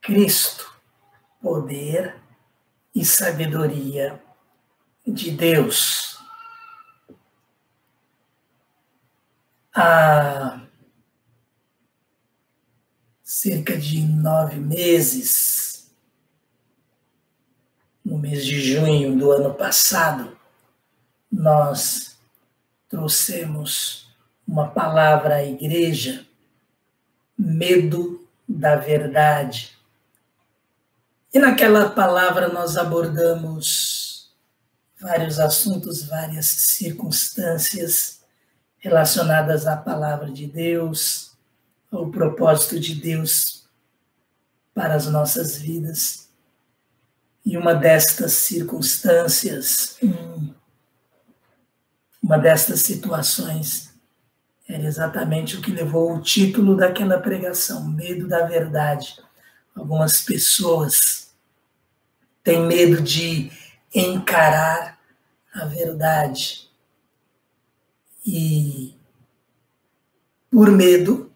Cristo, poder e sabedoria de Deus. Há cerca de 9 meses, no mês de junho do ano passado, nós trouxemos uma palavra à igreja: medo da verdade. E naquela palavra nós abordamos vários assuntos, várias circunstâncias relacionadas à palavra de Deus, ao propósito de Deus para as nossas vidas. E uma destas circunstâncias, uma destas situações, era exatamente o que levou o título daquela pregação: medo da verdade. Algumas pessoas têm medo de encarar a verdade. E, por medo,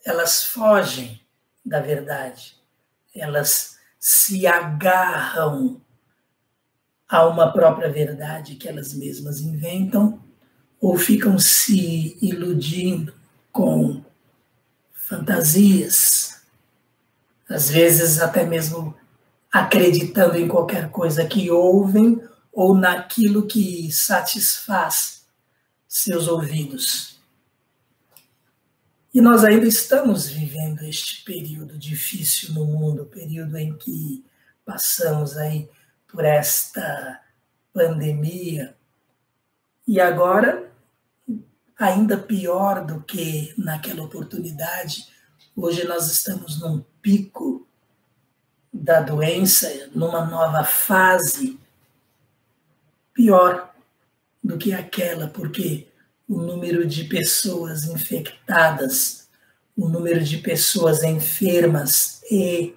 elas fogem da verdade. Elas se agarram a uma própria verdade que elas mesmas inventam, ou ficam se iludindo com fantasias, às vezes até mesmo acreditando em qualquer coisa que ouvem ou naquilo que satisfaz seus ouvidos. E nós ainda estamos vivendo este período difícil no mundo, período em que passamos aí por esta pandemia. E agora, ainda pior do que naquela oportunidade, hoje nós estamos num pico da doença, numa nova fase, pior do que aquela, porque o número de pessoas infectadas, o número de pessoas enfermas e,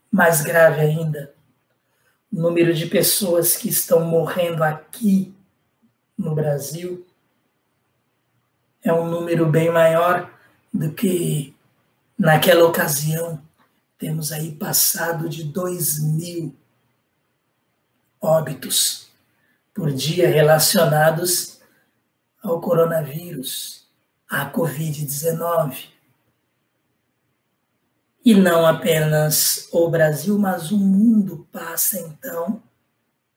mais grave ainda, o número de pessoas que estão morrendo aqui no Brasil é um número bem maior do que naquela ocasião. Temos aí passado de 2.000 óbitos por dia relacionados ao coronavírus, à Covid-19. E não apenas o Brasil, mas o mundo passa, então,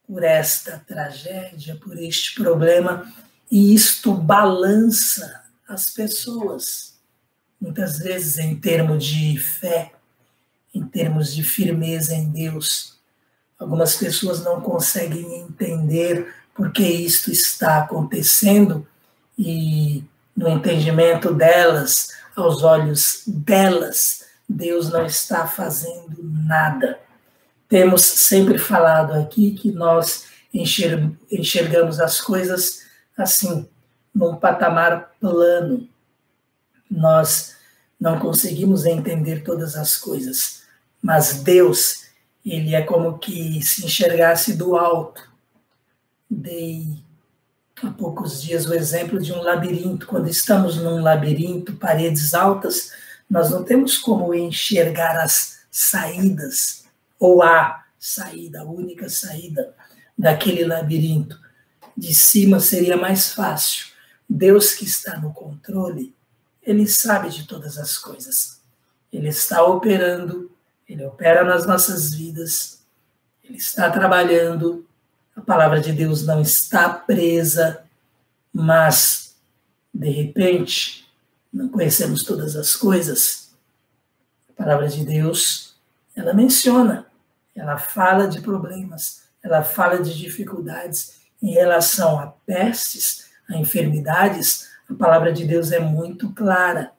por esta tragédia, por este problema, e isto balança as pessoas, muitas vezes em termos de fé, em termos de firmeza em Deus. Algumas pessoas não conseguem entender por que isto está acontecendo e, no entendimento delas, aos olhos delas, Deus não está fazendo nada. Temos sempre falado aqui que nós enxergamos as coisas assim, num patamar plano. Nós não conseguimos entender todas as coisas, mas Deus, Ele é como que se enxergasse do alto. Dei há poucos dias o exemplo de um labirinto. Quando estamos num labirinto, paredes altas, nós não temos como enxergar as saídas, ou a saída, a única saída daquele labirinto. De cima seria mais fácil. Deus, que está no controle, Ele sabe de todas as coisas. Ele está operando, Ele opera nas nossas vidas, Ele está trabalhando. A palavra de Deus não está presa, mas, de repente, não conhecemos todas as coisas. A palavra de Deus, ela menciona, ela fala de problemas, ela fala de dificuldades em relação a pestes, a enfermidades. A palavra de Deus é muito clara.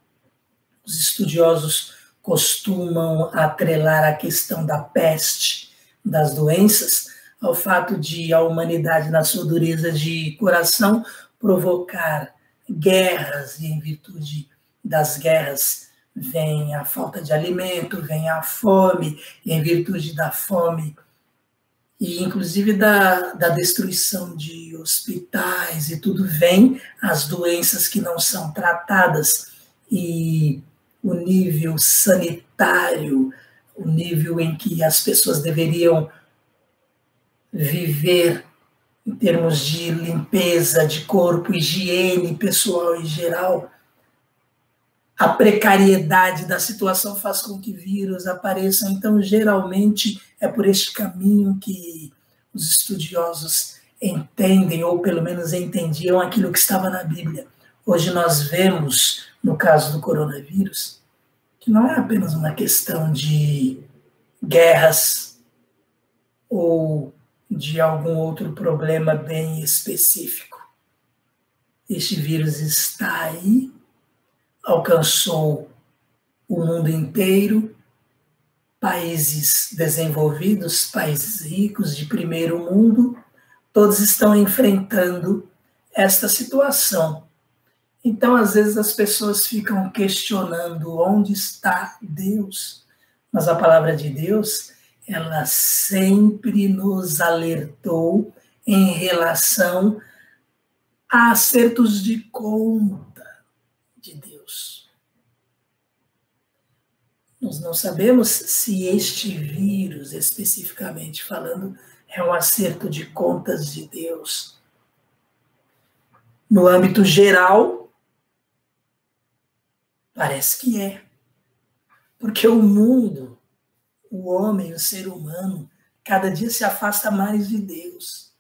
Os estudiosos costumam atrelar a questão da peste, das doenças, ao fato de a humanidade, na sua dureza de coração, provocar guerras, e em virtude das guerras vem a falta de alimento, vem a fome, e em virtude da fome, e inclusive da destruição de hospitais e tudo, vem as doenças que não são tratadas. E o nível sanitário, o nível em que as pessoas deveriam viver em termos de limpeza de corpo, higiene pessoal em geral. A precariedade da situação faz com que vírus apareçam, então geralmente é por este caminho que os estudiosos entendem, ou pelo menos entendiam aquilo que estava na Bíblia. Hoje nós vemos, no caso do coronavírus, que não é apenas uma questão de guerras ou de algum outro problema bem específico. Este vírus está aí, alcançou o mundo inteiro, países desenvolvidos, países ricos de primeiro mundo, todos estão enfrentando esta situação. Então, às vezes, as pessoas ficam questionando onde está Deus. Mas a palavra de Deus, ela sempre nos alertou em relação a acertos de conta de Deus. Nós não sabemos se este vírus, especificamente falando, é um acerto de contas de Deus. No âmbito geral, parece que é. Porque o mundo, o homem, o ser humano, cada dia se afasta mais de Deus.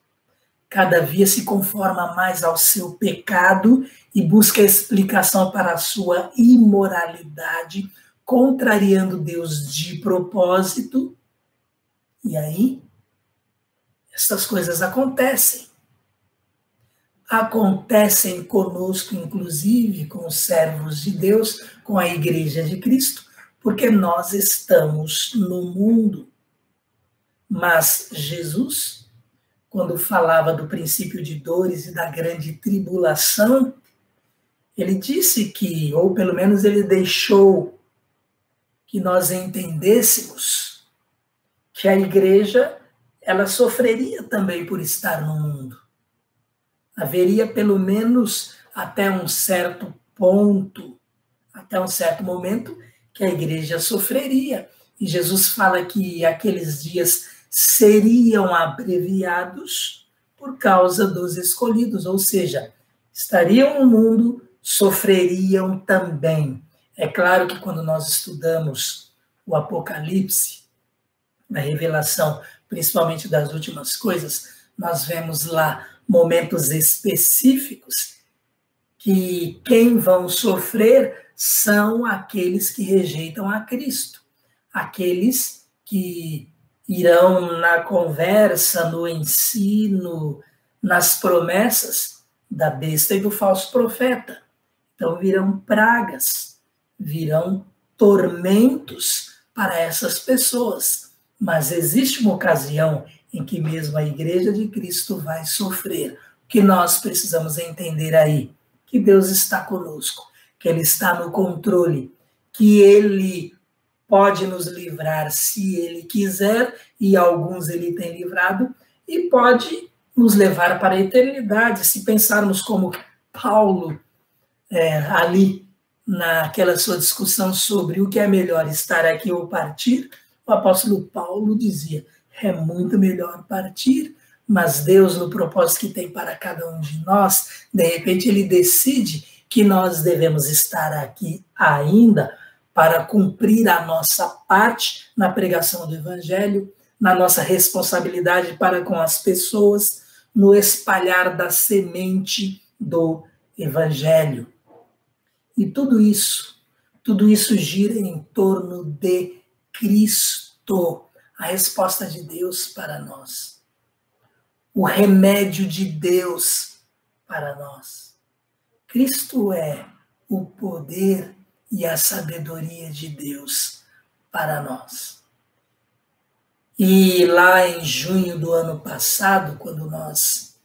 Cada dia se conforma mais ao seu pecado e busca explicação para a sua imoralidade, contrariando Deus de propósito. E aí, essas coisas acontecem. Acontecem conosco, inclusive, com os servos de Deus, com a Igreja de Cristo, porque nós estamos no mundo. Mas Jesus, quando falava do princípio de dores e da grande tribulação, ele disse que, ou pelo menos ele deixou que nós entendêssemos que a igreja, ela sofreria também por estar no mundo. Haveria pelo menos até um certo ponto, até um certo momento, que a igreja sofreria. E Jesus fala que aqueles dias seriam abreviados por causa dos escolhidos, ou seja, estariam no mundo, sofreriam também. É claro que quando nós estudamos o Apocalipse, a revelação, principalmente das últimas coisas, nós vemos lá momentos específicos que quem vão sofrer são aqueles que rejeitam a Cristo, aqueles que irão na conversa, no ensino, nas promessas da besta e do falso profeta. Então virão pragas, virão tormentos para essas pessoas. Mas existe uma ocasião em que mesmo a Igreja de Cristo vai sofrer. O que nós precisamos entender aí? Que Deus está conosco, que Ele está no controle, que Ele pode nos livrar se Ele quiser, e alguns Ele tem livrado, e pode nos levar para a eternidade, se pensarmos como Paulo, ali, naquela sua discussão sobre o que é melhor, estar aqui ou partir, o apóstolo Paulo dizia, é muito melhor partir, mas Deus, no propósito que tem para cada um de nós, de repente Ele decide que nós devemos estar aqui ainda para cumprir a nossa parte na pregação do Evangelho, na nossa responsabilidade para com as pessoas, no espalhar da semente do Evangelho. E tudo isso gira em torno de Cristo, a resposta de Deus para nós, o remédio de Deus para nós. Cristo é o poder e a sabedoria de Deus para nós. E lá em junho do ano passado, quando nós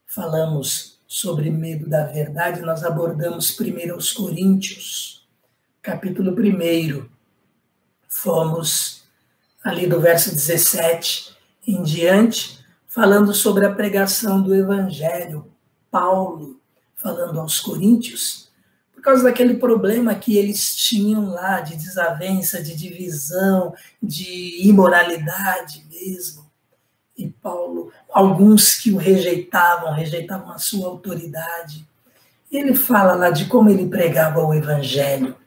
falamos sobre medo da verdade, nós abordamos 1 Coríntios, capítulo 1. Fomos ali do verso 17 em diante, falando sobre a pregação do Evangelho. Paulo falando aos Coríntios, por causa daquele problema que eles tinham lá de desavença, de divisão, de imoralidade mesmo. E Paulo, alguns que o rejeitavam a sua autoridade. Ele fala lá de como ele pregava o evangelho,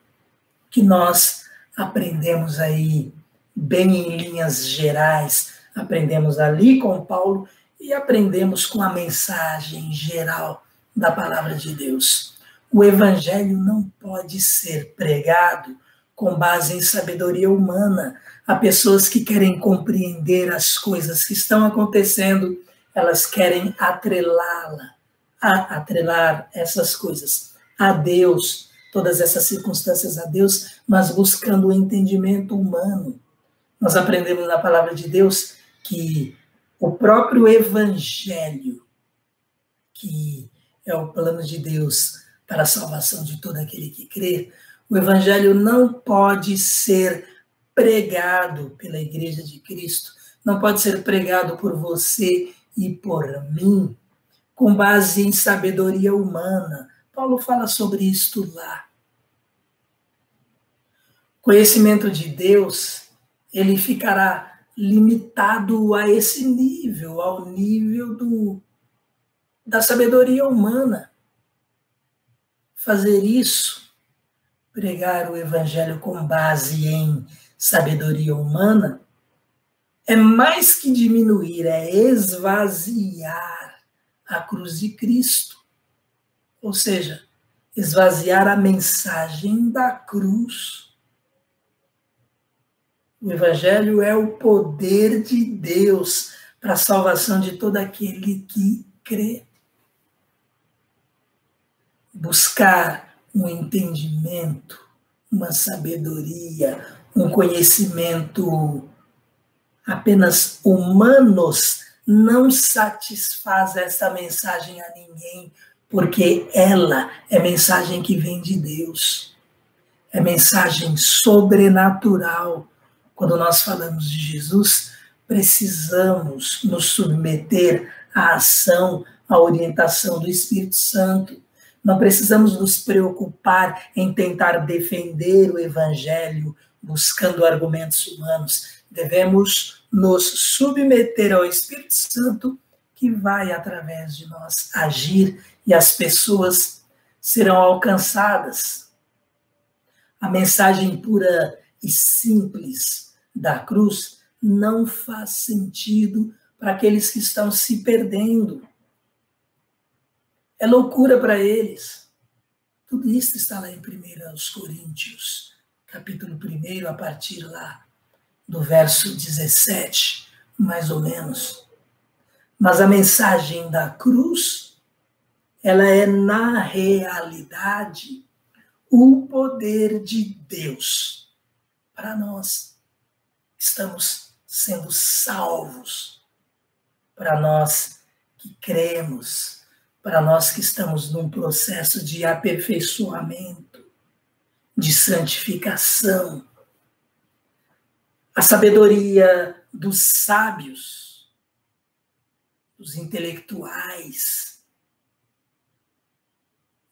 que nós aprendemos aí bem em linhas gerais, aprendemos ali com Paulo e aprendemos com a mensagem geral da palavra de Deus. O evangelho não pode ser pregado com base em sabedoria humana. Há pessoas que querem compreender as coisas que estão acontecendo, elas querem atrelar essas coisas a Deus, todas essas circunstâncias a Deus, mas buscando o entendimento humano. Nós aprendemos na palavra de Deus que o próprio evangelho, que é o plano de Deus para a salvação de todo aquele que crê, o evangelho não pode ser pregado pela Igreja de Cristo, não pode ser pregado por você e por mim, com base em sabedoria humana. Paulo fala sobre isto lá. Conhecimento de Deus, ele ficará limitado a esse nível, ao nível da sabedoria humana. Fazer isso, pregar o evangelho com base em sabedoria humana, é mais que diminuir, é esvaziar a cruz de Cristo. Ou seja, esvaziar a mensagem da cruz. O evangelho é o poder de Deus para a salvação de todo aquele que crê. Buscar um entendimento, uma sabedoria, um conhecimento apenas humanos não satisfaz essa mensagem a ninguém, porque ela é mensagem que vem de Deus. É mensagem sobrenatural. Quando nós falamos de Jesus, precisamos nos submeter à ação, à orientação do Espírito Santo. Não precisamos nos preocupar em tentar defender o Evangelho buscando argumentos humanos. Devemos nos submeter ao Espírito Santo, que vai, através de nós, agir e as pessoas serão alcançadas. A mensagem pura e simples da cruz não faz sentido para aqueles que estão se perdendo. É loucura para eles. Tudo isso está lá em 1 Coríntios, capítulo 1, a partir lá do verso 17, mais ou menos. Mas a mensagem da cruz, ela é, na realidade, o poder de Deus para nós. Estamos sendo salvos, para nós que cremos, para nós que estamos num processo de aperfeiçoamento, de santificação. A sabedoria dos sábios, dos intelectuais,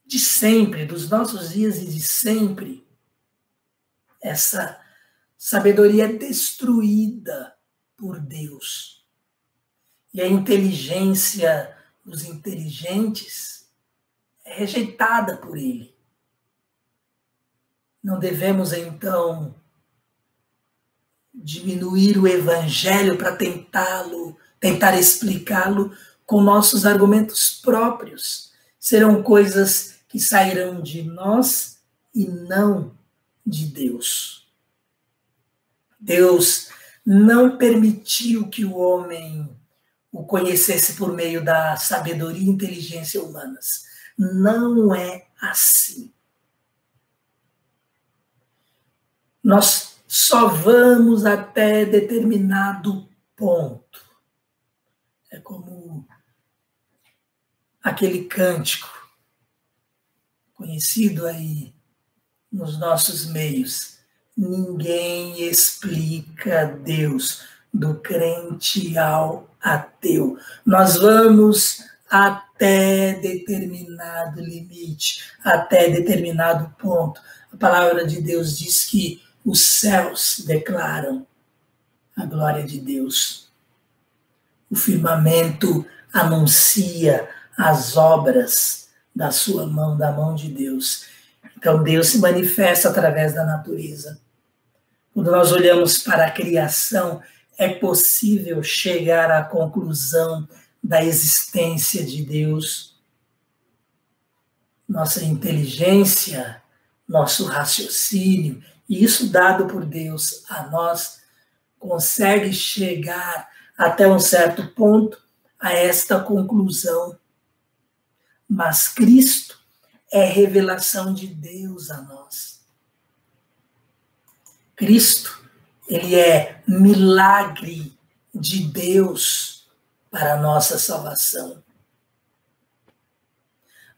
de sempre, dos nossos dias e de sempre, essa sabedoria é destruída por Deus. E a inteligência dos inteligentes é rejeitada por Ele. Não devemos, então, diminuir o Evangelho para tentar explicá-lo com nossos argumentos próprios. Serão coisas que sairão de nós e não de Deus. Deus não permitiu que o homem o conhecesse por meio da sabedoria e inteligência humanas. Não é assim. Nós só vamos até determinado ponto. É como aquele cântico conhecido aí nos nossos meios. Ninguém explica Deus, do crente ao ateu. Nós vamos até determinado limite, até determinado ponto. A palavra de Deus diz que os céus declaram a glória de Deus. O firmamento anuncia as obras da sua mão, da mão de Deus. Então Deus se manifesta através da natureza. Quando nós olhamos para a criação, é possível chegar à conclusão da existência de Deus. Nossa inteligência, nosso raciocínio, e isso dado por Deus a nós, consegue chegar até um certo ponto a esta conclusão. Mas Cristo é revelação de Deus a nós. Cristo, ele é milagre de Deus para a nossa salvação.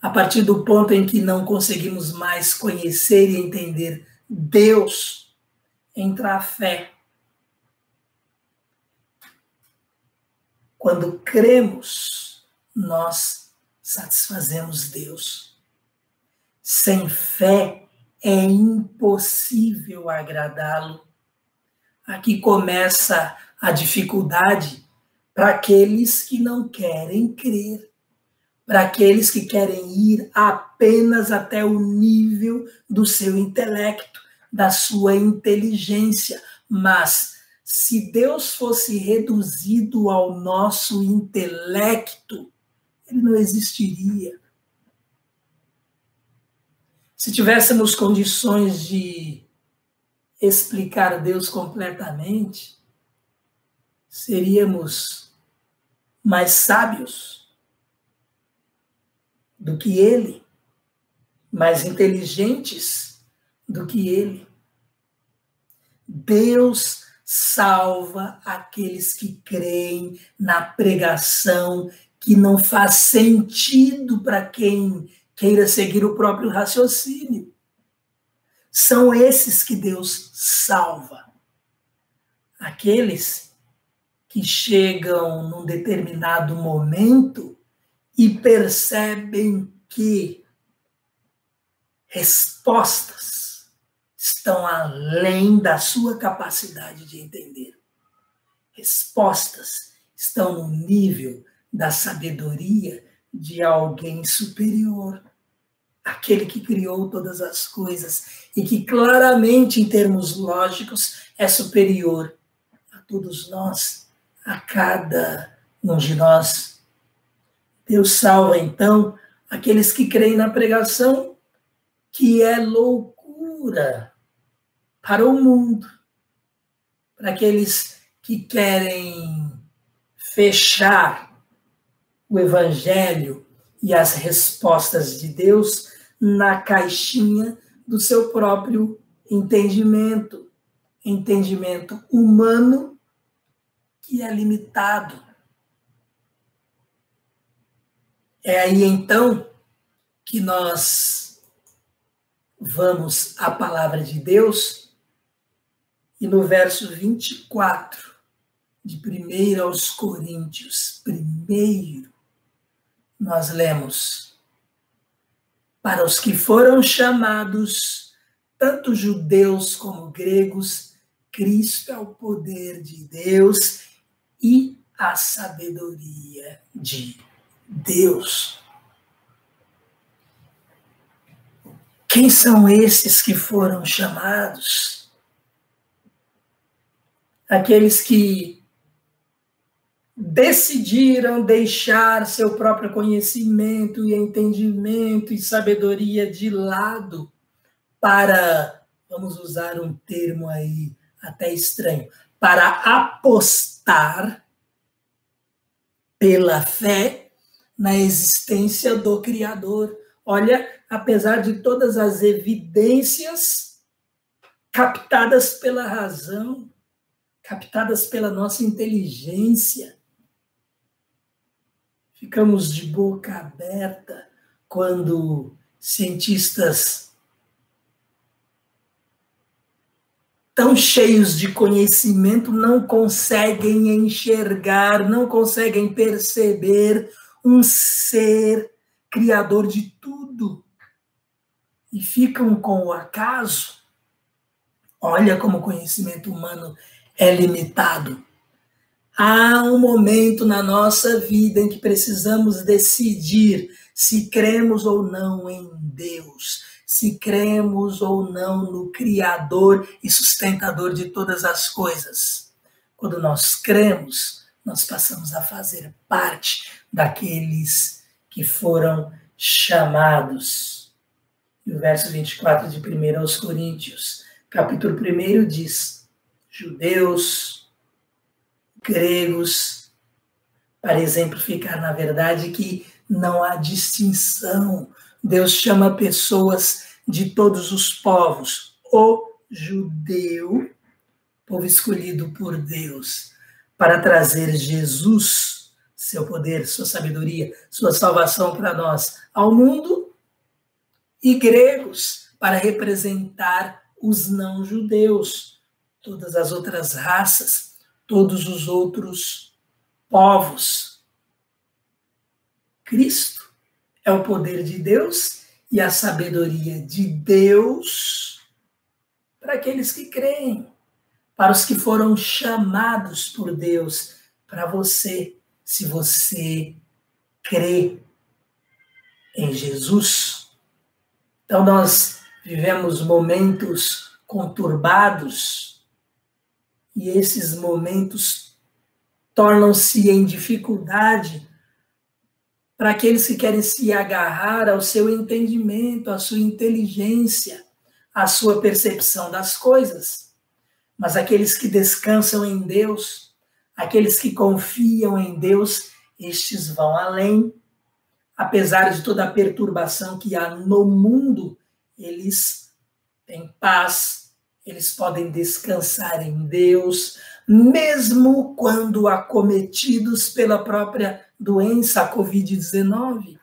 A partir do ponto em que não conseguimos mais conhecer e entender Deus, entra a fé. Quando cremos, nós satisfazemos Deus. Sem fé, é impossível agradá-lo. Aqui começa a dificuldade para aqueles que não querem crer, para aqueles que querem ir apenas até o nível do seu intelecto, da sua inteligência. Mas se Deus fosse reduzido ao nosso intelecto, ele não existiria. Se tivéssemos condições de explicar Deus completamente, seríamos mais sábios do que Ele, mais inteligentes do que Ele. Deus salva aqueles que creem na pregação que não faz sentido para quem queira seguir o próprio raciocínio. São esses que Deus salva. Aqueles que chegam num determinado momento e percebem que respostas estão além da sua capacidade de entender. Respostas estão no nível da sabedoria de alguém superior. Aquele que criou todas as coisas e que claramente, em termos lógicos, é superior a todos nós, a cada um de nós. Deus salva, então, aqueles que creem na pregação, que é loucura para o mundo, para aqueles que querem fechar o Evangelho e as respostas de Deus na caixinha do seu próprio entendimento. Entendimento humano que é limitado. É aí, então, que nós vamos à palavra de Deus e no verso 24 de 1 aos Coríntios, primeiro, nós lemos: para os que foram chamados, tanto judeus como gregos, Cristo é o poder de Deus e a sabedoria de Deus. Quem são esses que foram chamados? Aqueles que decidiram deixar seu próprio conhecimento e entendimento e sabedoria de lado para, vamos usar um termo aí até estranho, para apostar pela fé na existência do Criador. Olha, apesar de todas as evidências captadas pela razão, captadas pela nossa inteligência, ficamos de boca aberta quando cientistas tão cheios de conhecimento não conseguem enxergar, não conseguem perceber um ser criador de tudo e ficam com o acaso. Olha como o conhecimento humano é limitado. Há um momento na nossa vida em que precisamos decidir se cremos ou não em Deus, se cremos ou não no Criador e sustentador de todas as coisas. Quando nós cremos, nós passamos a fazer parte daqueles que foram chamados. E o verso 24 de 1 aos Coríntios, capítulo 1 diz: judeus, gregos, para exemplificar, na verdade, que não há distinção. Deus chama pessoas de todos os povos. O judeu, povo escolhido por Deus, para trazer Jesus, seu poder, sua sabedoria, sua salvação para nós, ao mundo, e gregos, para representar os não-judeus, todas as outras raças, todos os outros povos. Cristo é o poder de Deus e a sabedoria de Deus para aqueles que creem, para os que foram chamados por Deus, para você, se você crê em Jesus. Então nós vivemos momentos conturbados e esses momentos tornam-se em dificuldade para aqueles que querem se agarrar ao seu entendimento, à sua inteligência, à sua percepção das coisas. Mas aqueles que descansam em Deus, aqueles que confiam em Deus, estes vão além. Apesar de toda a perturbação que há no mundo, eles têm paz, eles podem descansar em Deus, mesmo quando acometidos pela própria doença, a Covid-19.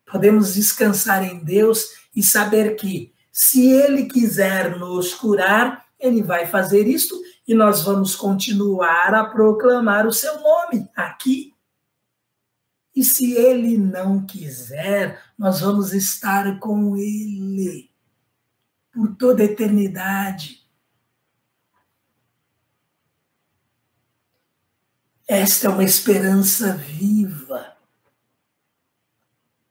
Podemos descansar em Deus e saber que, se Ele quiser nos curar, Ele vai fazer isto e nós vamos continuar a proclamar o seu nome aqui. E se Ele não quiser, nós vamos estar com Ele por toda a eternidade. Esta é uma esperança viva.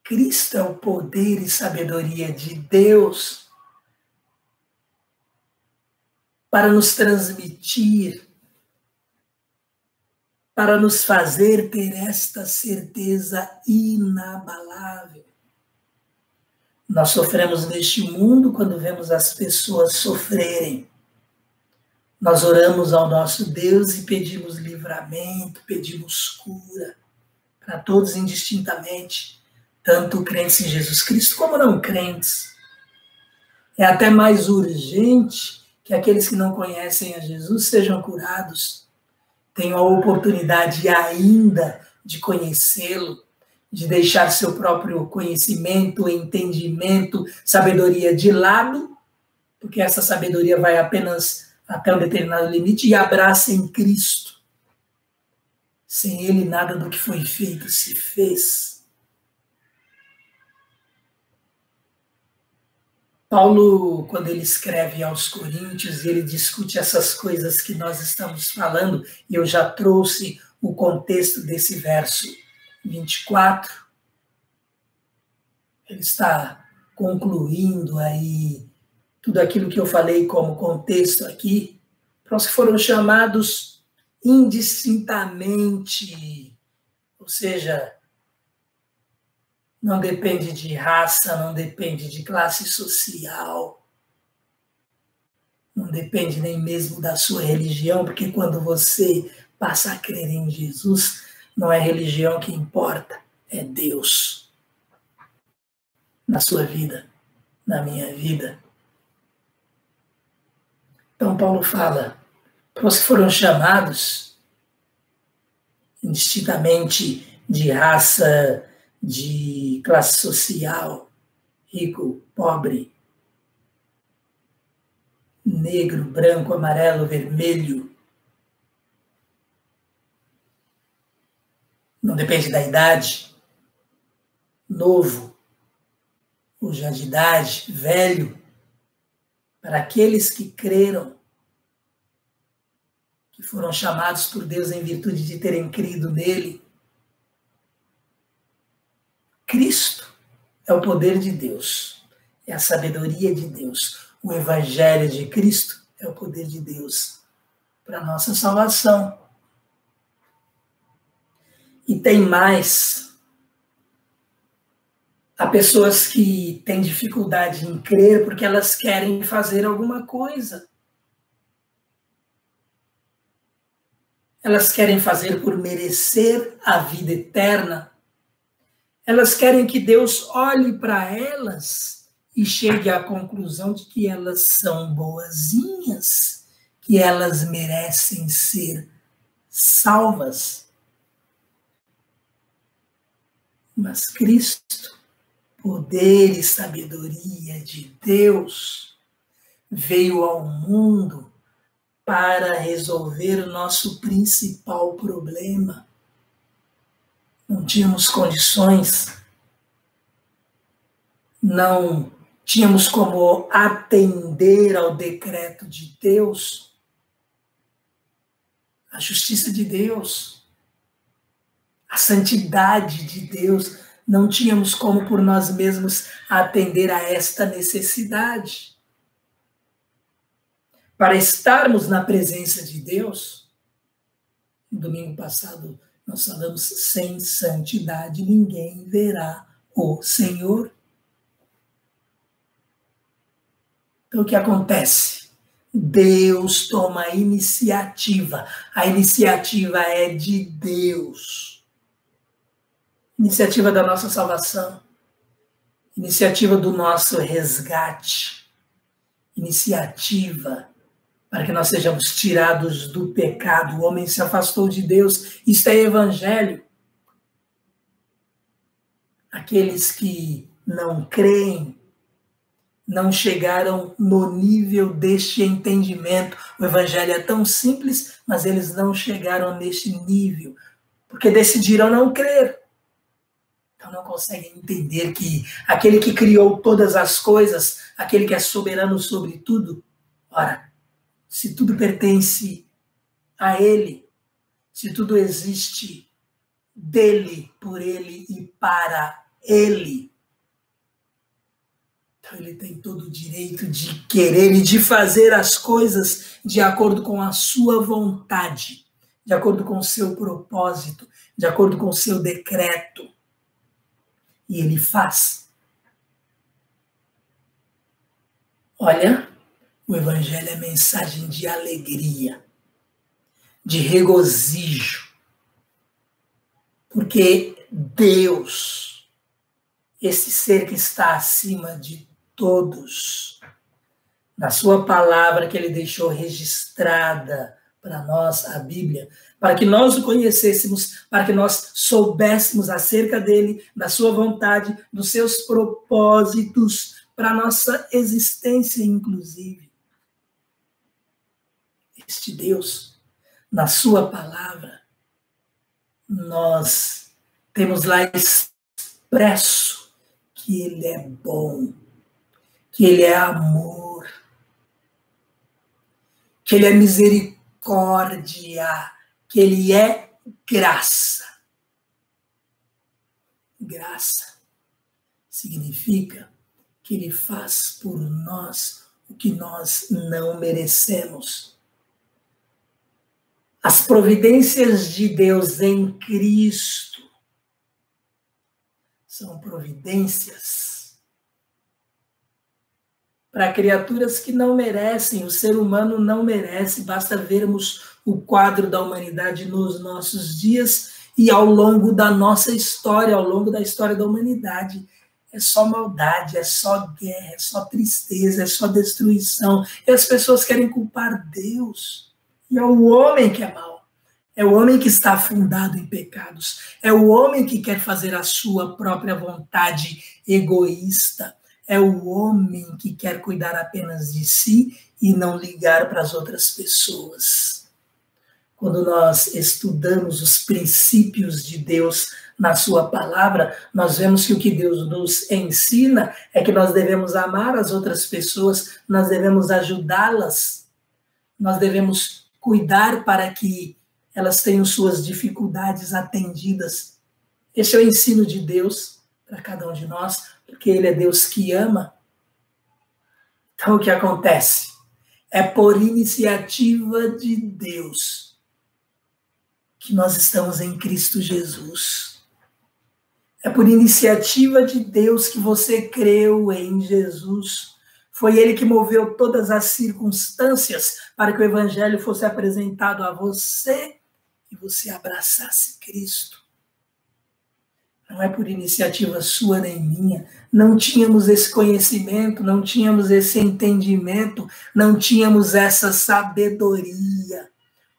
Cristo é o poder e sabedoria de Deus para nos transmitir, para nos fazer ter esta certeza inabalável. Nós sofremos neste mundo quando vemos as pessoas sofrerem. Nós oramos ao nosso Deus e pedimos livramento, pedimos cura para todos indistintamente, tanto crentes em Jesus Cristo como não crentes. É até mais urgente que aqueles que não conhecem a Jesus sejam curados, tenham a oportunidade ainda de conhecê-lo, de deixar seu próprio conhecimento, entendimento, sabedoria de lado, porque essa sabedoria vai apenas até um determinado limite e abraça em Cristo. Sem Ele, nada do que foi feito se fez. Paulo, quando ele escreve aos Coríntios, ele discute essas coisas que nós estamos falando, e eu já trouxe o contexto desse verso 24. Ele está concluindo aí tudo aquilo que eu falei como contexto aqui, para os que foram chamados indistintamente, ou seja, não depende de raça, não depende de classe social, não depende nem mesmo da sua religião, porque quando você passa a crer em Jesus, não é religião que importa, é Deus. Na sua vida, na minha vida. Então Paulo fala, para os que foram chamados indistintamente de raça, de classe social, rico, pobre, negro, branco, amarelo, vermelho. Não depende da idade, novo, ou já de idade, velho, para aqueles que creram, que foram chamados por Deus em virtude de terem crido nele. Cristo é o poder de Deus, é a sabedoria de Deus. O Evangelho de Cristo é o poder de Deus para a nossa salvação. E tem mais. Há pessoas que têm dificuldade em crer porque elas querem fazer alguma coisa. Elas querem fazer por merecer a vida eterna. Elas querem que Deus olhe para elas e chegue à conclusão de que elas são boazinhas, que elas merecem ser salvas. Mas Cristo, poder e sabedoria de Deus, veio ao mundo para resolver o nosso principal problema. Não tínhamos condições, não tínhamos como atender ao decreto de Deus, a justiça de Deus, a santidade de Deus. Não tínhamos como por nós mesmos atender a esta necessidade. Para estarmos na presença de Deus, no domingo passado nós falamos, sem santidade ninguém verá o Senhor. Então o que acontece? Deus toma a iniciativa. A iniciativa é de Deus. Iniciativa da nossa salvação. Iniciativa do nosso resgate. Iniciativa para que nós sejamos tirados do pecado. O homem se afastou de Deus. Isso é evangelho. Aqueles que não creem, não chegaram no nível deste entendimento. O evangelho é tão simples, mas eles não chegaram neste nível, porque decidiram não crer. Então não conseguem entender que aquele que criou todas as coisas, aquele que é soberano sobre tudo, ora, se tudo pertence a Ele, se tudo existe dele, por Ele e para Ele, então Ele tem todo o direito de querer e de fazer as coisas de acordo com a sua vontade, de acordo com o seu propósito, de acordo com o seu decreto. E Ele faz. Olha, o Evangelho é mensagem de alegria, de regozijo, porque Deus, esse ser que está acima de todos, na sua palavra que Ele deixou registrada para nós, a Bíblia, para que nós o conhecêssemos, para que nós soubéssemos acerca dele, da sua vontade, dos seus propósitos, para a nossa existência, inclusive. Este Deus, na sua palavra, nós temos lá expresso que Ele é bom, que Ele é amor, que Ele é misericórdia, que Ele é graça. Graça significa que Ele faz por nós o que nós não merecemos. As providências de Deus em Cristo são providências para criaturas que não merecem, o ser humano não merece. Basta vermos o quadro da humanidade nos nossos dias e ao longo da nossa história, ao longo da história da humanidade. É só maldade, é só guerra, é só tristeza, é só destruição. E as pessoas querem culpar Deus. E é o homem que é mau. É o homem que está afundado em pecados. É o homem que quer fazer a sua própria vontade egoísta. É o homem que quer cuidar apenas de si e não ligar para as outras pessoas. Quando nós estudamos os princípios de Deus na sua palavra, nós vemos que o que Deus nos ensina é que nós devemos amar as outras pessoas, nós devemos ajudá-las, nós devemos cuidar para que elas tenham suas dificuldades atendidas. Esse é o ensino de Deus para cada um de nós, porque Ele é Deus que ama. Então, o que acontece? É por iniciativa de Deus que nós estamos em Cristo Jesus. É por iniciativa de Deus que você creu em Jesus. Foi Ele que moveu todas as circunstâncias para que o Evangelho fosse apresentado a você e você abraçasse Cristo. Não é por iniciativa sua nem minha. Não tínhamos esse conhecimento, não tínhamos esse entendimento, não tínhamos essa sabedoria.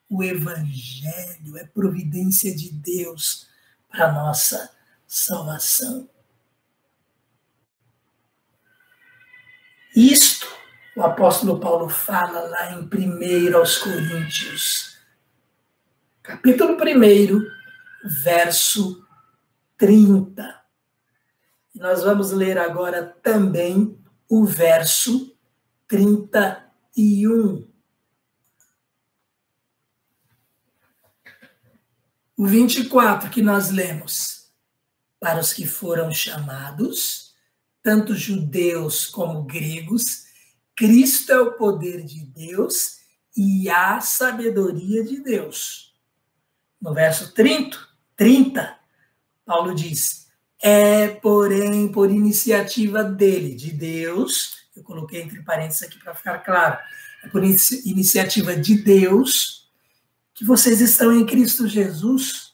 O Evangelho é providência de Deus para a nossa salvação. Isto o apóstolo Paulo fala lá em 1 aos Coríntios, capítulo 1, verso 30. E nós vamos ler agora também o verso 31. O 24 que nós lemos. Para os que foram chamados, tanto judeus como gregos, Cristo é o poder de Deus e a sabedoria de Deus. No verso 30, Paulo diz, porém, por iniciativa dele, de Deus, eu coloquei entre parênteses aqui para ficar claro, é por iniciativa de Deus que vocês estão em Cristo Jesus,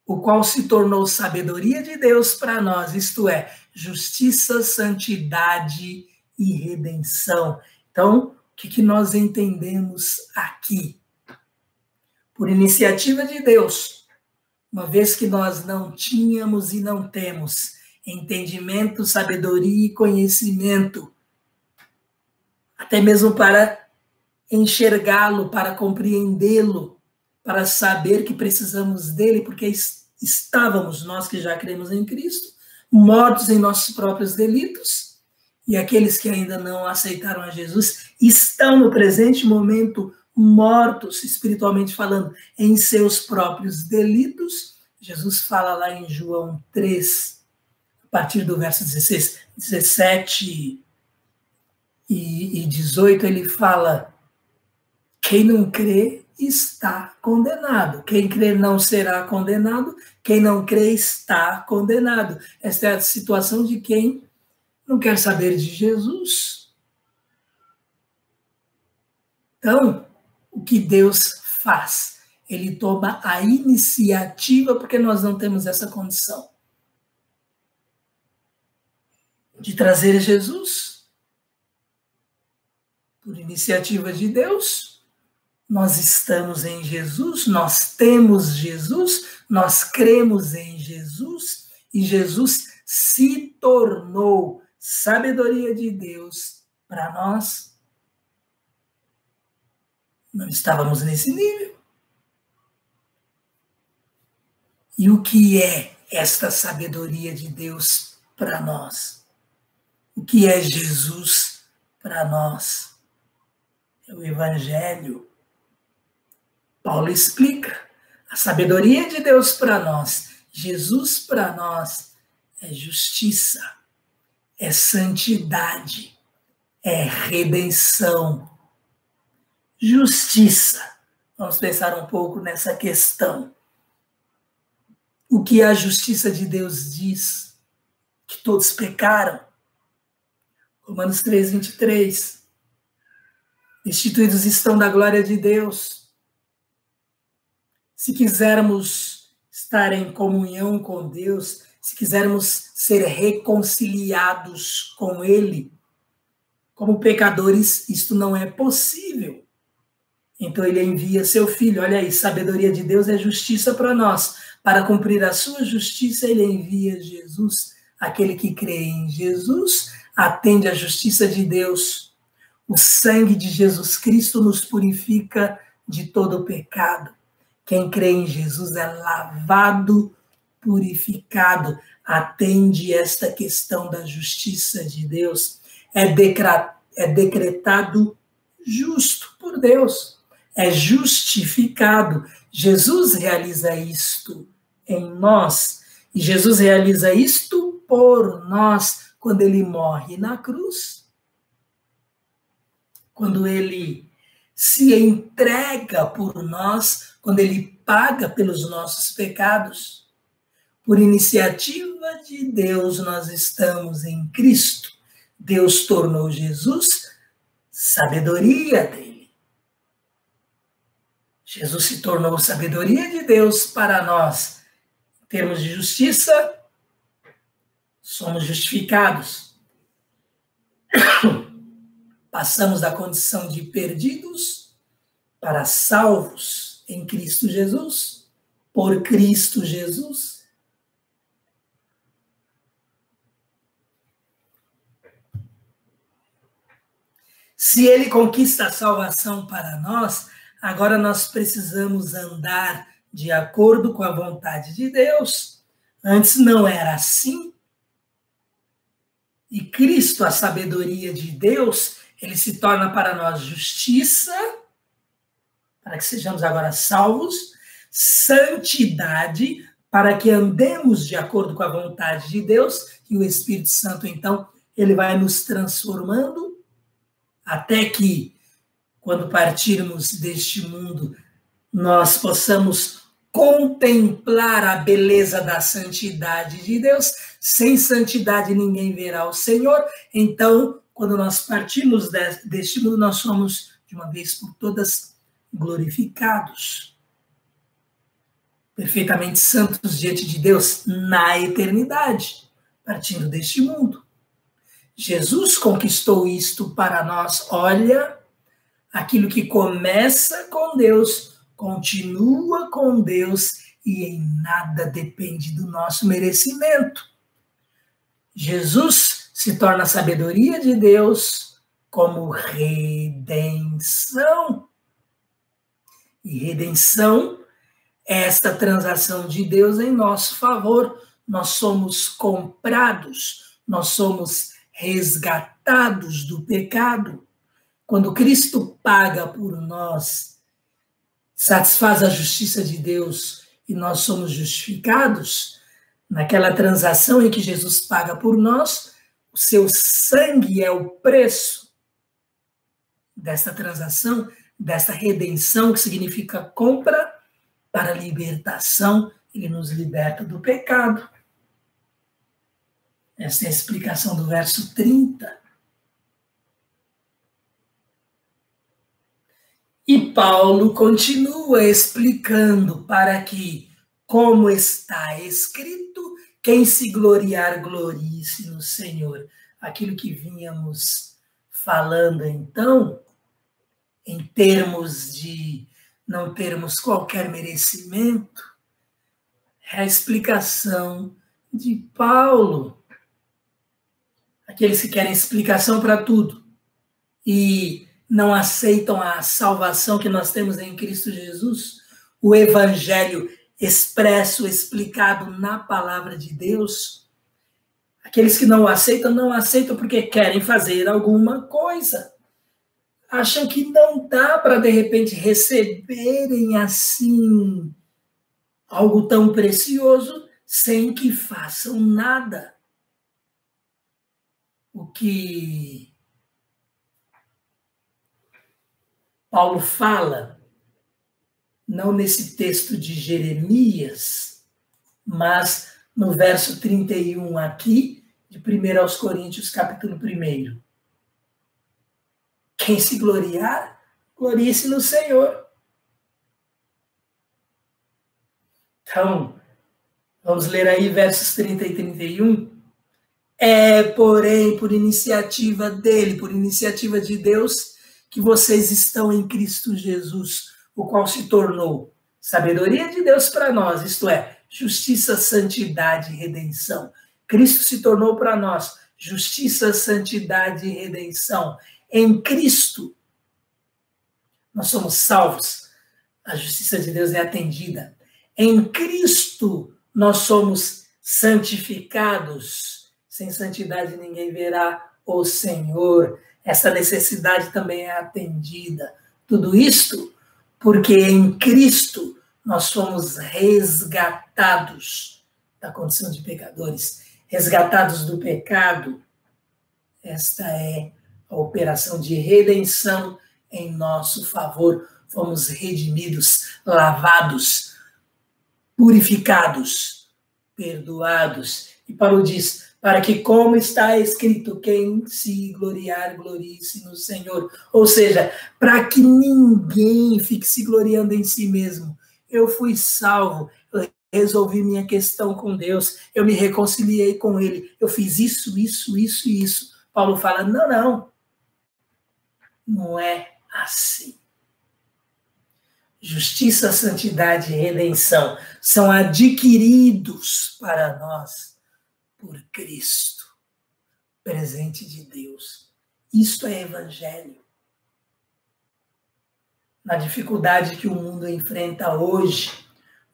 o qual se tornou sabedoria de Deus para nós, isto é, justiça, santidade e redenção. Então, o que nós entendemos aqui? Por iniciativa de Deus, uma vez que nós não tínhamos e não temos entendimento, sabedoria e conhecimento, até mesmo para enxergá-lo, para compreendê-lo, para saber que precisamos dele, porque estávamos, nós que já cremos em Cristo, mortos em nossos próprios delitos, e aqueles que ainda não aceitaram a Jesus estão no presente momento mortos, espiritualmente falando, em seus próprios delitos. Jesus fala lá em João 3, a partir do verso 16, 17 e 18, ele fala, quem não crê está condenado. Quem crê não será condenado. Quem não crê está condenado. Esta é a situação de quem não quer saber de Jesus. Então, o que Deus faz? Ele toma a iniciativa, porque nós não temos essa condição de trazer Jesus. Por iniciativa de Deus, nós estamos em Jesus, nós temos Jesus, nós cremos em Jesus, e Jesus se tornou sabedoria de Deus para nós. Não estávamos nesse nível. E o que é esta sabedoria de Deus para nós? O que é Jesus para nós? É o Evangelho. Paulo explica a sabedoria de Deus para nós, Jesus para nós é justiça, é santidade, é redenção. Justiça. Vamos pensar um pouco nessa questão. O que a justiça de Deus diz? Que todos pecaram. Romanos 3, 23. Destituídos estão da glória de Deus. Se quisermos estar em comunhão com Deus, se quisermos ser reconciliados com Ele, como pecadores, isto não é possível. Então Ele envia seu Filho. Olha aí, sabedoria de Deus é justiça para nós. Para cumprir a sua justiça, Ele envia Jesus. Aquele que crê em Jesus atende à justiça de Deus. O sangue de Jesus Cristo nos purifica de todo o pecado. Quem crê em Jesus é lavado purificado, atende esta questão da justiça de Deus, é decretado justo por Deus, é justificado. Jesus realiza isto em nós, e Jesus realiza isto por nós quando ele morre na cruz, quando ele se entrega por nós, quando ele paga pelos nossos pecados. Por iniciativa de Deus, nós estamos em Cristo. Deus tornou Jesus sabedoria dele. Jesus se tornou sabedoria de Deus para nós. Em termos de justiça, somos justificados. Passamos da condição de perdidos para salvos em Cristo Jesus, por Cristo Jesus. Se ele conquista a salvação para nós, agora nós precisamos andar de acordo com a vontade de Deus. Antes não era assim. E Cristo, a sabedoria de Deus, ele se torna para nós justiça, para que sejamos agora salvos, santidade, para que andemos de acordo com a vontade de Deus, e o Espírito Santo, então, ele vai nos transformando, até que, quando partirmos deste mundo, nós possamos contemplar a beleza da santidade de Deus. Sem santidade ninguém verá o Senhor. Então, quando nós partirmos deste mundo, nós somos, de uma vez por todas, glorificados. Perfeitamente santos diante de Deus na eternidade, partindo deste mundo. Jesus conquistou isto para nós. Olha, aquilo que começa com Deus, continua com Deus e em nada depende do nosso merecimento. Jesus se torna a sabedoria de Deus como redenção. E redenção é esta transação de Deus em nosso favor. Nós somos comprados, nós somos resgatados do pecado. Quando Cristo paga por nós, satisfaz a justiça de Deus e nós somos justificados, naquela transação em que Jesus paga por nós, o seu sangue é o preço desta transação, desta redenção, que significa compra para libertação. Ele nos liberta do pecado. Essa é a explicação do verso 30. E Paulo continua explicando para que, como está escrito, quem se gloriar, glorie-se no Senhor. Aquilo que vínhamos falando, então, em termos de não termos qualquer merecimento, é a explicação de Paulo. Aqueles que querem explicação para tudo e não aceitam a salvação que nós temos em Cristo Jesus, o evangelho expresso, explicado na palavra de Deus. Aqueles que não o aceitam, não aceitam porque querem fazer alguma coisa. Acham que não dá para, de repente, receberem assim algo tão precioso sem que façam nada. O que Paulo fala, não nesse texto de Jeremias, mas no verso 31 aqui, de 1 aos Coríntios, capítulo 1. Quem se gloriar, glorie-se no Senhor. Então, vamos ler aí versos 30 e 31. É, porém, por iniciativa dele, por iniciativa de Deus, que vocês estão em Cristo Jesus, o qual se tornou sabedoria de Deus para nós, isto é, justiça, santidade e redenção. Cristo se tornou para nós justiça, santidade e redenção. Em Cristo, nós somos salvos. A justiça de Deus é atendida. Em Cristo, nós somos santificados. Sem santidade ninguém verá o Senhor. Essa necessidade também é atendida. Tudo isto porque em Cristo nós fomos resgatados da condição de pecadores, resgatados do pecado. Esta é a operação de redenção em nosso favor. Fomos redimidos, lavados, purificados, perdoados. E Paulo diz, para que, como está escrito, quem se gloriar, glorie-se no Senhor. Ou seja, para que ninguém fique se gloriando em si mesmo. Eu fui salvo, eu resolvi minha questão com Deus, eu me reconciliei com Ele, eu fiz isso, isso, isso e isso. Paulo fala, não é assim. Justiça, santidade e redenção são adquiridos para nós por Cristo, presente de Deus. Isto é evangelho. Na dificuldade que o mundo enfrenta hoje,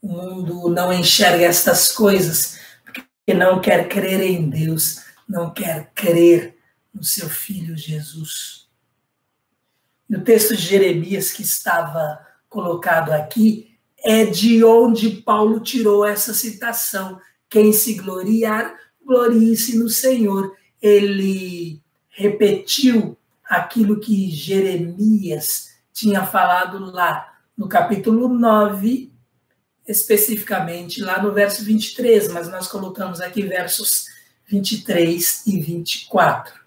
o mundo não enxerga estas coisas, porque não quer crer em Deus, não quer crer no seu Filho Jesus. E o texto de Jeremias que estava colocado aqui é de onde Paulo tirou essa citação. Quem se gloriar, glorie-se no Senhor. Ele repetiu aquilo que Jeremias tinha falado lá no capítulo 9, especificamente lá no verso 23, mas nós colocamos aqui versos 23 e 24.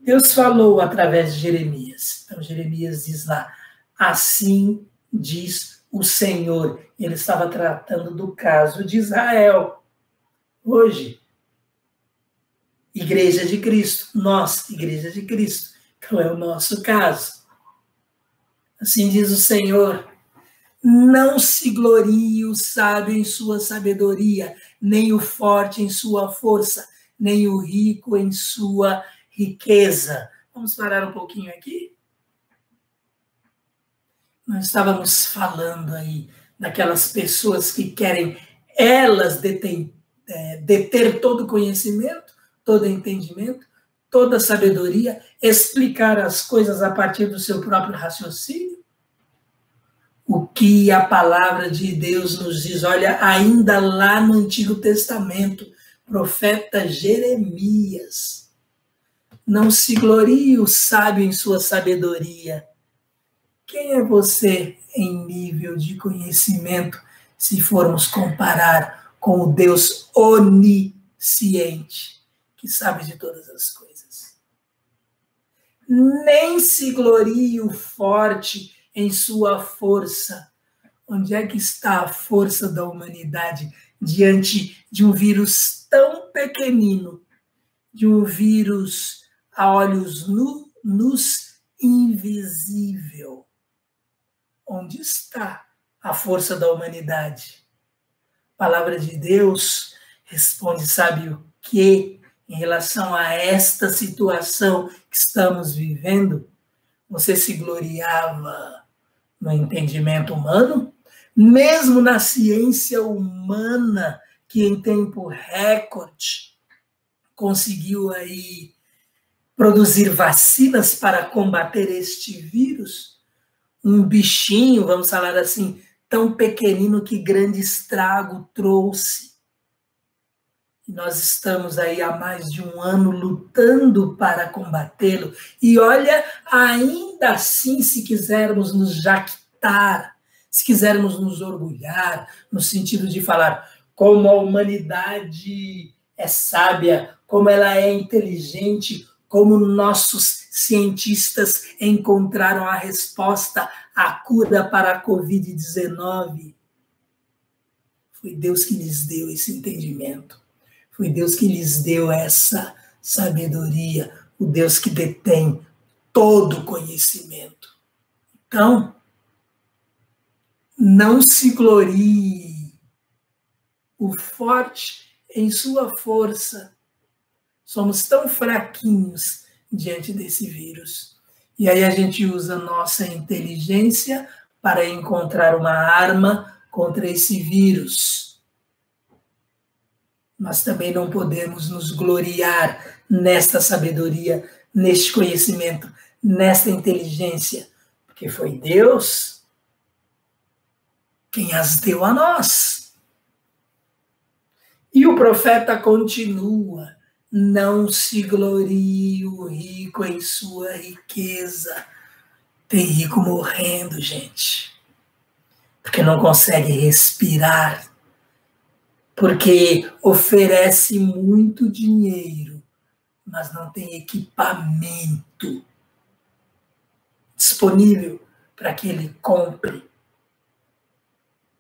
Deus falou através de Jeremias. Então, Jeremias diz lá, assim diz o Senhor. Ele estava tratando do caso de Israel. Hoje, Igreja de Cristo, nós, Igreja de Cristo, então é o nosso caso. Assim diz o Senhor, não se glorie o sábio em sua sabedoria, nem o forte em sua força, nem o rico em sua riqueza. Vamos parar um pouquinho aqui? Nós estávamos falando aí daquelas pessoas que querem elas deter todo conhecimento, todo entendimento, toda sabedoria, explicar as coisas a partir do seu próprio raciocínio. O que a palavra de Deus nos diz, olha, ainda lá no Antigo Testamento, profeta Jeremias, não se glorie o sábio em sua sabedoria. Quem é você em nível de conhecimento, se formos comparar com o Deus onisciente, que sabe de todas as coisas? Nem se glorie o forte em sua força. Onde é que está a força da humanidade diante de um vírus tão pequenino, de um vírus a olhos nus invisível? Onde está a força da humanidade? A palavra de Deus responde, sabe o quê? Em relação a esta situação que estamos vivendo, você se gloriava no entendimento humano? Mesmo na ciência humana, que em tempo recorde conseguiu aí produzir vacinas para combater este vírus, um bichinho, vamos falar assim, tão pequenino que grande estrago trouxe. E nós estamos aí há mais de um ano lutando para combatê-lo. E olha, ainda assim, se quisermos nos jactar, se quisermos nos orgulhar, no sentido de falar como a humanidade é sábia, como ela é inteligente, como nossos cientistas encontraram a resposta à cura para a Covid-19. Foi Deus que lhes deu esse entendimento. Foi Deus que lhes deu essa sabedoria. O Deus que detém todo conhecimento. Então, não se glorie o forte em sua força. Somos tão fraquinhos diante desse vírus. E aí a gente usa nossa inteligência para encontrar uma arma contra esse vírus. Nós também não podemos nos gloriar nesta sabedoria, neste conhecimento, nesta inteligência, porque foi Deus quem as deu a nós. E o profeta continua: não se glorie o rico em sua riqueza. Tem rico morrendo, gente, porque não consegue respirar, porque oferece muito dinheiro, mas não tem equipamento disponível para que ele compre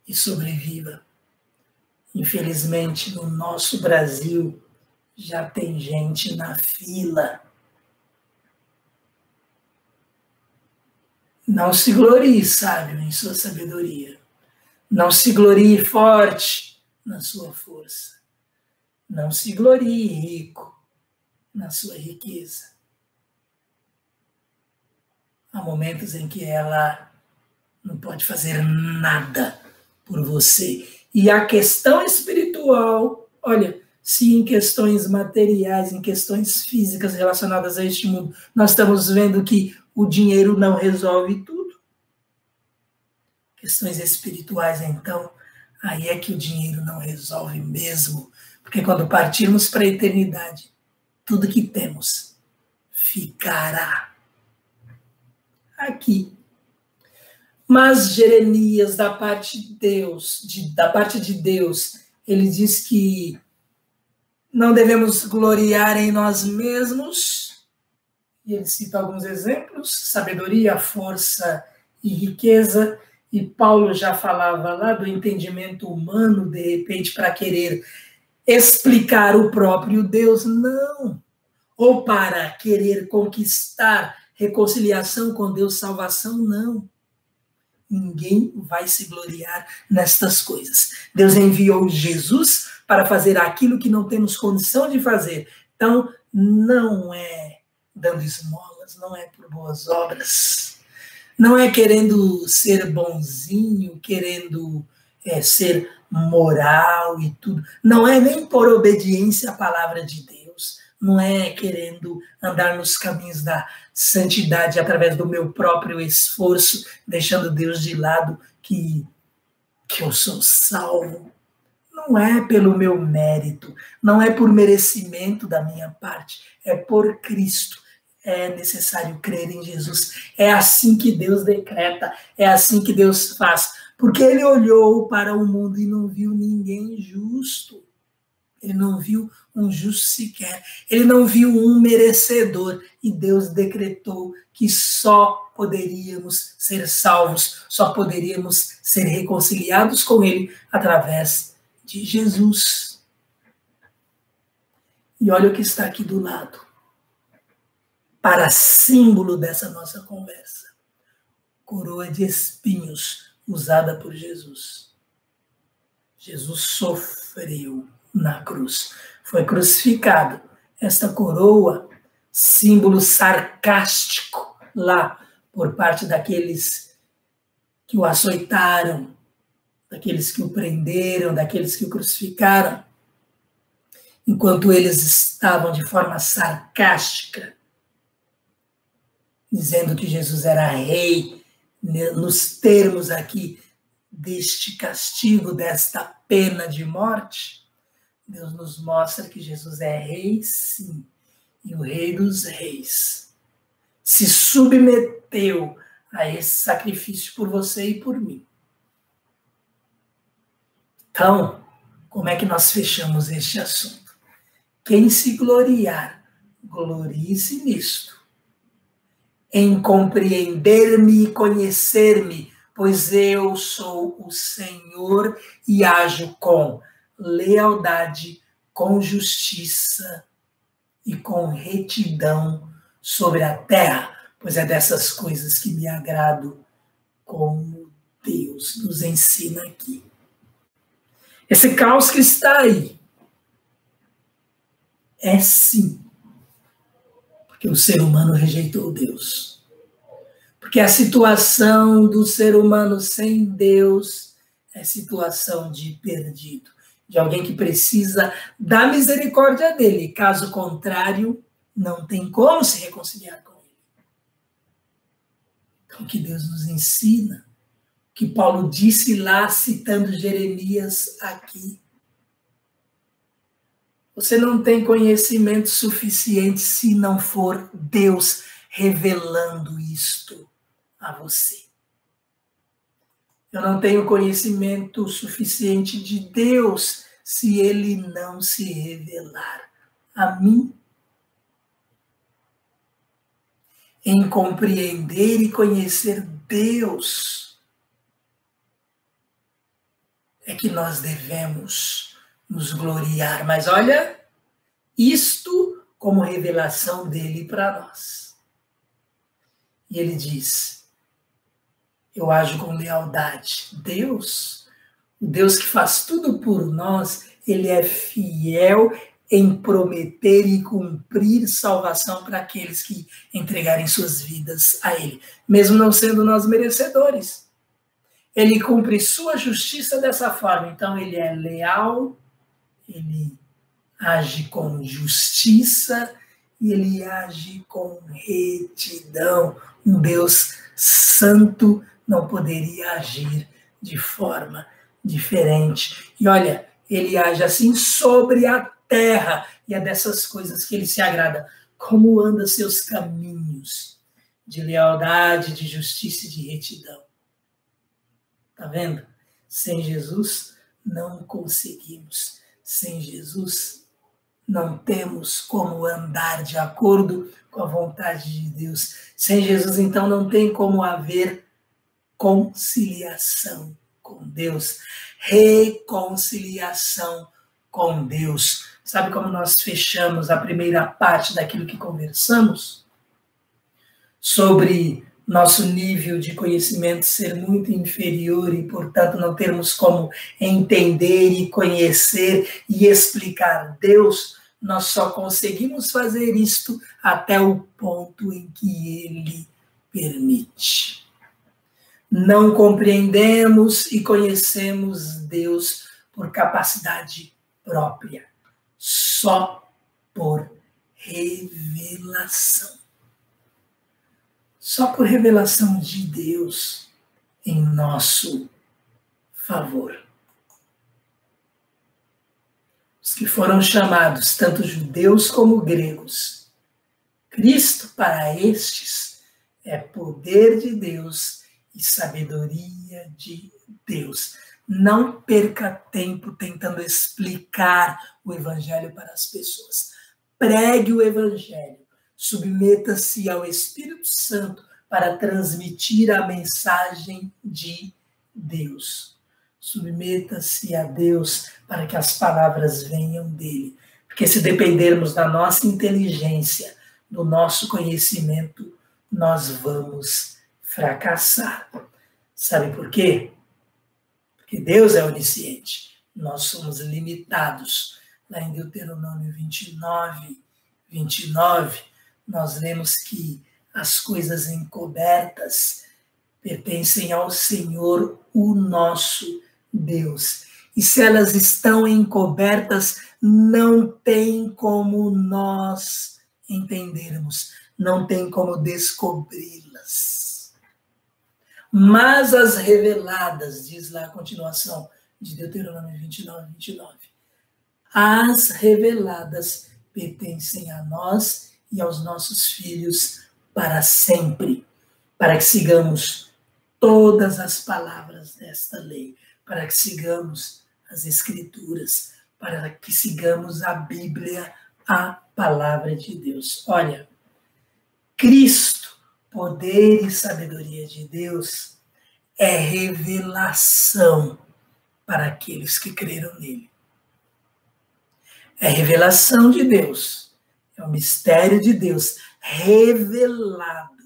e sobreviva. Infelizmente, no nosso Brasil, já tem gente na fila. Não se glorie sábio em sua sabedoria. Não se glorie forte na sua força. Não se glorie rico na sua riqueza. Há momentos em que ela não pode fazer nada por você. E a questão espiritual, olha, se em questões materiais, em questões físicas relacionadas a este mundo, nós estamos vendo que o dinheiro não resolve tudo. Questões espirituais, então, aí é que o dinheiro não resolve mesmo. Porque quando partirmos para a eternidade, tudo que temos ficará aqui. Mas Jeremias, da parte de Deus, ele diz que não devemos gloriar em nós mesmos. E ele cita alguns exemplos: sabedoria, força e riqueza. E Paulo já falava lá do entendimento humano, de repente, para querer explicar o próprio Deus, não. Ou para querer conquistar reconciliação com Deus, salvação, não. Ninguém vai se gloriar nestas coisas. Deus enviou Jesus para fazer aquilo que não temos condição de fazer. Então, não é dando esmolas, não é por boas obras, não é querendo ser bonzinho, querendo ser moral e tudo. Não é nem por obediência à palavra de Deus, não é querendo andar nos caminhos da santidade através do meu próprio esforço, deixando Deus de lado que eu sou salvo. Não é pelo meu mérito, não é por merecimento da minha parte, é por Cristo. É necessário crer em Jesus. É assim que Deus decreta, é assim que Deus faz. Porque ele olhou para o mundo e não viu ninguém justo. Ele não viu um justo sequer. Ele não viu um merecedor. E Deus decretou que só poderíamos ser salvos, só poderíamos ser reconciliados com ele através de Jesus. E olha o que está aqui do lado, para símbolo dessa nossa conversa: coroa de espinhos usada por Jesus. Jesus sofreu na cruz, foi crucificado. Esta coroa, símbolo sarcástico lá por parte daqueles que o açoitaram, daqueles que o prenderam, daqueles que o crucificaram, enquanto eles estavam de forma sarcástica dizendo que Jesus era rei, nos termos aqui deste castigo, desta pena de morte. Deus nos mostra que Jesus é rei, sim, e o rei dos reis se submeteu a esse sacrifício por você e por mim. Então, como é que nós fechamos este assunto? Quem se gloriar, glorie-se nisto, em compreender-me e conhecer-me, pois eu sou o Senhor e ajo com lealdade, com justiça e com retidão sobre a terra, pois é dessas coisas que me agrado, como Deus nos ensina aqui. Esse caos que está aí é sim porque o ser humano rejeitou Deus. Porque a situação do ser humano sem Deus é situação de perdido. de alguém que precisa da misericórdia dele. Caso contrário, não tem como se reconciliar com ele. Então, o que Deus nos ensina, que Paulo disse lá, citando Jeremias aqui, você não tem conhecimento suficiente se não for Deus revelando isto a você. Eu não tenho conhecimento suficiente de Deus se ele não se revelar a mim. Em compreender e conhecer Deus é que nós devemos nos gloriar. Mas olha, isto como revelação dele para nós. E ele diz, eu ajo com lealdade. Deus, o Deus que faz tudo por nós, ele é fiel em prometer e cumprir salvação para aqueles que entregarem suas vidas a ele, mesmo não sendo nós merecedores. Ele cumpre sua justiça dessa forma, então ele é leal, ele age com justiça e ele age com retidão. Um Deus santo não poderia agir de forma diferente. E olha, ele age assim sobre a terra, e é dessas coisas que ele se agrada. Como anda seus caminhos de lealdade, de justiça e de retidão. Tá vendo? Sem Jesus não conseguimos. Sem Jesus não temos como andar de acordo com a vontade de Deus. Sem Jesus, então, não tem como haver conciliação com Deus, reconciliação com Deus. Sabe como nós fechamos a primeira parte daquilo que conversamos? Sobre nosso nível de conhecimento ser muito inferior e, portanto, não termos como entender e conhecer e explicar Deus. Nós só conseguimos fazer isto até o ponto em que Ele permite. Não compreendemos e conhecemos Deus por capacidade própria, só por revelação. Só por revelação de Deus em nosso favor. Os que foram chamados, tanto judeus como gregos, Cristo para estes é poder de Deus e sabedoria de Deus. Não perca tempo tentando explicar o Evangelho para as pessoas. Pregue o Evangelho. Submeta-se ao Espírito Santo para transmitir a mensagem de Deus. Submeta-se a Deus para que as palavras venham dele. Porque se dependermos da nossa inteligência, do nosso conhecimento, nós vamos fracassar. Sabe por quê? Porque Deus é onisciente. Nós somos limitados. Lá em Deuteronômio 29, nós lemos que as coisas encobertas pertencem ao Senhor, o nosso Deus. E se elas estão encobertas, não tem como nós entendermos, não tem como descobri-las. Mas as reveladas, diz lá a continuação de Deuteronômio 29, as reveladas pertencem a nós e aos nossos filhos para sempre, para que sigamos todas as palavras desta lei, para que sigamos as Escrituras, para que sigamos a Bíblia, a palavra de Deus. Olha, Cristo, poder e sabedoria de Deus, é revelação para aqueles que creram nele. É revelação de Deus, é o mistério de Deus revelado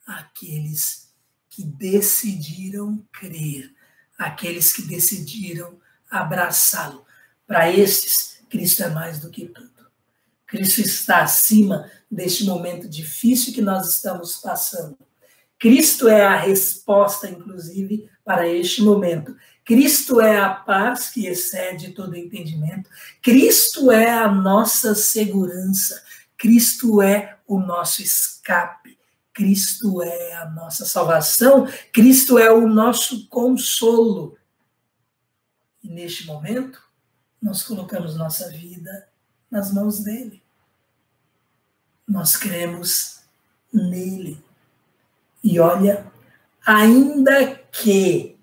àqueles que decidiram crer, àqueles que decidiram abraçá-lo. Para estes, Cristo é mais do que tudo. Cristo está acima deste momento difícil que nós estamos passando. Cristo é a resposta, inclusive, para este momento. Cristo é a paz que excede todo entendimento. Cristo é a nossa segurança. Cristo é o nosso escape. Cristo é a nossa salvação. Cristo é o nosso consolo. E neste momento, nós colocamos nossa vida nas mãos dele. Nós cremos nele. E olha, ainda que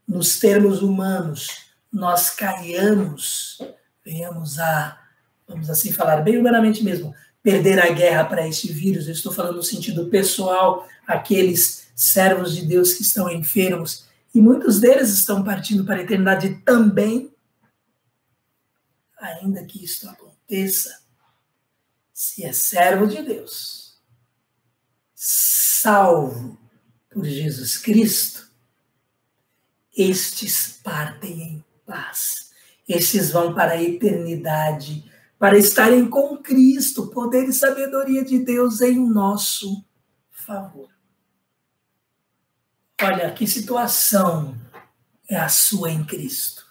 nos termos humanos nós caiamos, venhamos a, vamos assim falar bem humanamente mesmo, perder a guerra para este vírus, eu estou falando no sentido pessoal, aqueles servos de Deus que estão enfermos, e muitos deles estão partindo para a eternidade também, ainda que isto aconteça, se é servo de Deus, salvo por Jesus Cristo, estes partem em paz. Estes vão para a eternidade, para estarem com Cristo, poder e sabedoria de Deus em nosso favor. Olha, que situação é a sua em Cristo.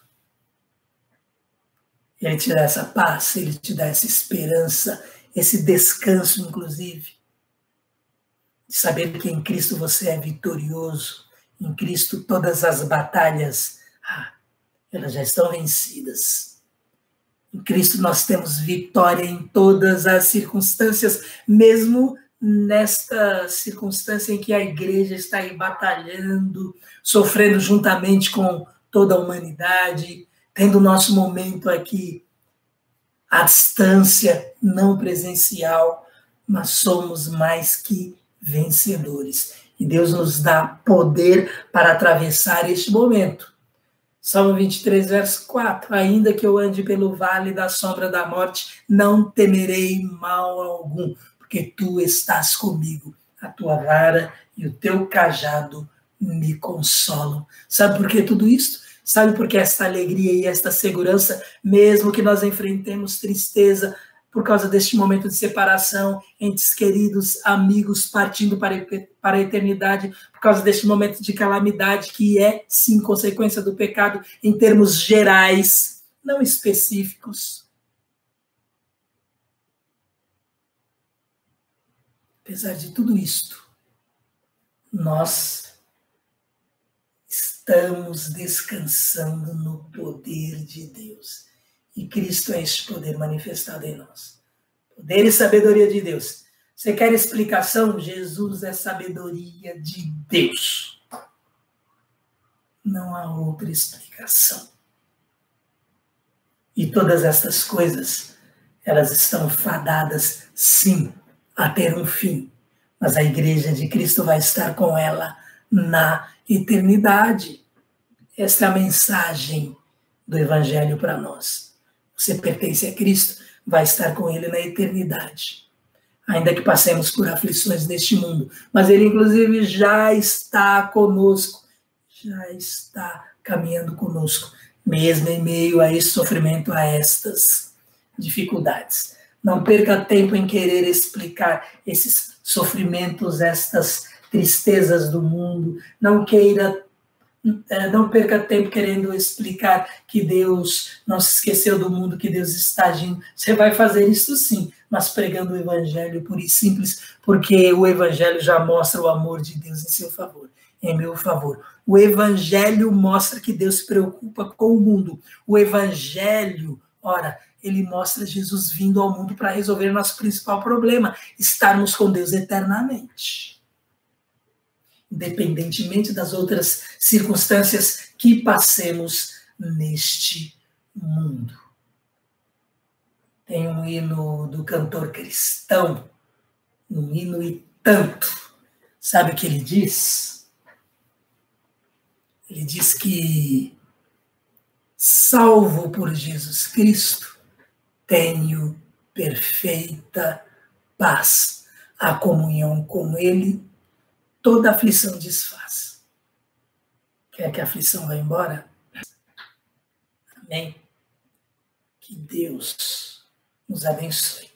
Ele te dá essa paz, ele te dá essa esperança, esse descanso, inclusive, de saber que em Cristo você é vitorioso, em Cristo todas as batalhas, elas já estão vencidas. Em Cristo nós temos vitória em todas as circunstâncias, mesmo nesta circunstância em que a igreja está aí batalhando, sofrendo juntamente com toda a humanidade, tendo o nosso momento aqui à distância, não presencial, mas somos mais que vencedores. E Deus nos dá poder para atravessar este momento. Salmo 23, verso 4. Ainda que eu ande pelo vale da sombra da morte, não temerei mal algum, porque tu estás comigo. A tua vara e o teu cajado me consolam. Sabe por que tudo isso? Sabe por que esta alegria e esta segurança, mesmo que nós enfrentemos tristeza, por causa deste momento de separação, entes queridos, amigos partindo para a eternidade, por causa deste momento de calamidade, que é, sim, consequência do pecado, em termos gerais, não específicos. Apesar de tudo isto, nós estamos descansando no poder de Deus. E Cristo é este poder manifestado em nós. Poder e sabedoria de Deus. Você quer explicação? Jesus é sabedoria de Deus. Não há outra explicação. E todas estas coisas, elas estão fadadas, sim, a ter um fim. Mas a igreja de Cristo vai estar com ela na eternidade. Esta é a mensagem do Evangelho para nós. Você pertence a Cristo, vai estar com Ele na eternidade. Ainda que passemos por aflições neste mundo. Mas Ele, inclusive, já está conosco. Já está caminhando conosco. Mesmo em meio a esse sofrimento, a estas dificuldades. Não perca tempo em querer explicar esses sofrimentos, estas tristezas do mundo. Não perca tempo querendo explicar que Deus não se esqueceu do mundo, que Deus está agindo. Você vai fazer isso sim, mas pregando o Evangelho puro e simples, porque o Evangelho já mostra o amor de Deus em seu favor, em meu favor. O Evangelho mostra que Deus se preocupa com o mundo. O Evangelho, ora, ele mostra Jesus vindo ao mundo para resolver nosso principal problema, estarmos com Deus eternamente. Independentemente das outras circunstâncias que passemos neste mundo. Tem um hino do cantor cristão, um hino e tanto. Sabe o que ele diz? Ele diz que, salvo por Jesus Cristo, tenho perfeita paz. A comunhão com Ele, toda aflição desfaz. Quer que a aflição vá embora? Amém? Que Deus nos abençoe.